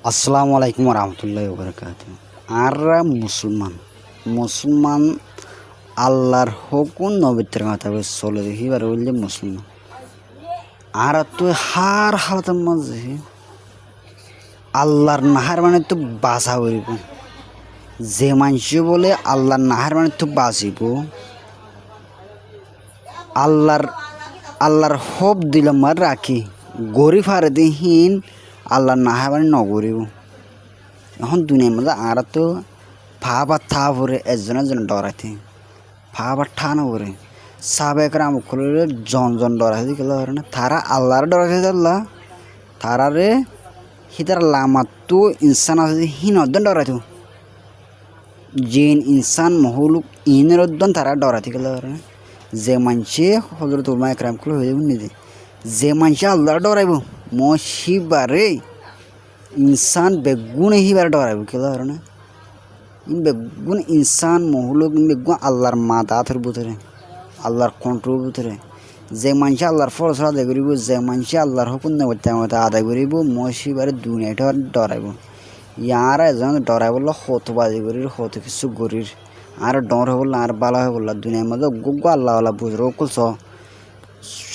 আসসালামু আলাইকুম রহমতুল্লাহি ওবরাকাতুহু। আমরা মুসলমান আল্লাহর হুকুম নবীর কথা চলে দেখি আর বললে মুসলমান আর তো হার হালতের মাঝে আল্লাহর নাহার মানে তো বাঁচা করিব। যে মানুষ বলে আল্লাহর নাহার মানে তো বাঁচিব, আল্লাহর হব দিলাম আর রাখি গরিব হারে দিহীন আল্লাহর নাহার মানে নগরিব। এখন দুনিয়ার মধ্যে আর তো ফা বা থা ভরে একজন ডরাইতে ফা বা ঠা না ভরে সাবেকরা আমুক খুলে জন ডরাইতে গেলে ধরে না তারা আল্লাহর ডরাইতে আল্লাহ তারারে হিতার লামাতো ইনসান আছে হিনদ্দন ডরাইতো জিন ইনসান মহলুক ইনের উদ্দন তারা ডরাইতে গেলে ধরে না যে মানুষে হজরত উলমা একরাম খুলে হয়ে যাব নিজে যে মানুষে আল্লাহর ডরাইব মসিবারে ইনসান বেগুনে হিবার ডরাইব কেলা ধরে না বেগুন ইনসান মহলুক বেগুন আল্লাহর মাদাতের ভিতরে আল্লাহর কন্ট্রোল ভিতরে যে মানুষ আল্লাহর ফরজ আদায় করিব যে মানুষ আল্লাহর হুকুম নেবতে আদায় করিব মসিবারে দুনিয়াটা ডরাইব ইয়ার এজন ডরাই বললো হতবাজি করির হত কিছু গরির আর ডর হয়ে বললো আর বালা হয়ে বললো দুনিয়ার মধ্যে গো আল্লাহ আল্লাহ বুঝলো কুলছ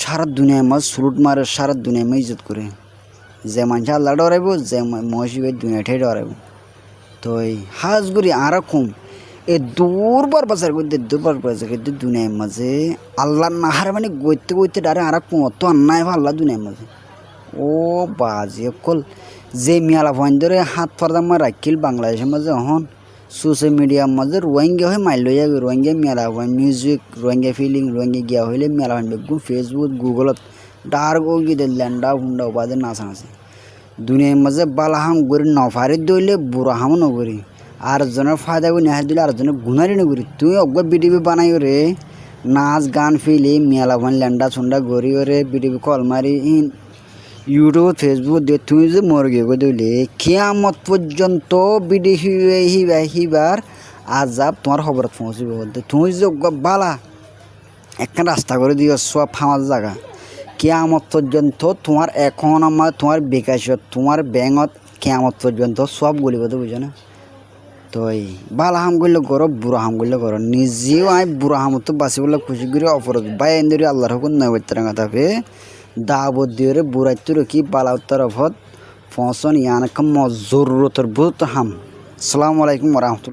সারা দুনিয়ার মধ্যে সুলুট মারে সারা দুনিয়ার মধ্যে ইজ্জত করে যে মানুষ আল্লাহ ডরাইব যে মসিবের দুনিয়াটাই ডরাইব তো এই হাজ করি আর কম এই দুর্বার বাজার করতে দুর্বার বাজার করতে দুনিয়ার মাঝে আল্লাহ নাহার মানে গইতে ডারে আর কম অত অন্যায় আল্লাহ দুনিয়ার মাঝে ও বাজি অকল যে মেলা ভয়েন ধরে হাত ফারদাম রাখিল বাংলাদেশের মাঝে এখন সোশ্যাল মিডিয়ার মাঝে রোহিঙ্গা হয়ে মাইল লইয়া রোহিঙ্গা মেলা ভয়েন মিউজিক রোহিঙ্গা ফিলিং রোহিঙ্গা গিয়া হইলে মেলা ভয়েন বেগুন ফেসবুক গুগলত ডার গিয়ে ল্যান্ডা হুন্ডা উপাদের নাচা আছে দুনিয়ার মাঝে বালাহাম গরি নফারি দইলে বুড়া হামও নগরি আর জনের ফায়দা করে নেহাই দিলে আর জনের গুনারি নগরি তুই অজ্ঞ বিডিবি বানাই রে নাচ গান ফিলি মেলা ভয়েন ল্যান্ডা ছুন্ডা গড়ি রে বিডিবি কল মারি ইউটিউব ফেসবুক দিয়ে তুমি যে মরে গিয়ে দিলে কিয়ামত পর্যন্ত বিডি হিবার আজাব তোমার খবর পৌঁছিব বলতে তুমি যে বালা একটা রাস্তা করে দিও সব ফামার জায়গা কিয়ামত পর্যন্ত তোমার এখন আমার তোমার বিকাশত তোমার ব্যাংকত কিয়ামত পর্যন্ত সব গলি কথা বুঝো না তো এই বালা হাম করলে করো বুড়া হাম করলে করো নিজেও আই বুড়া হামত বাঁচি বলে খুশি করে অপরাধ বাই এনে আল্লাহর হুকুম নয় বাচ্চারা থাকবে দাবত দিয়ে বুড়াইতে রকি বালা তরফত ফসন ইয়ানক জরুরতর বহুত হাম। আসসালামু আলাইকুম রহমতুল্লাহ।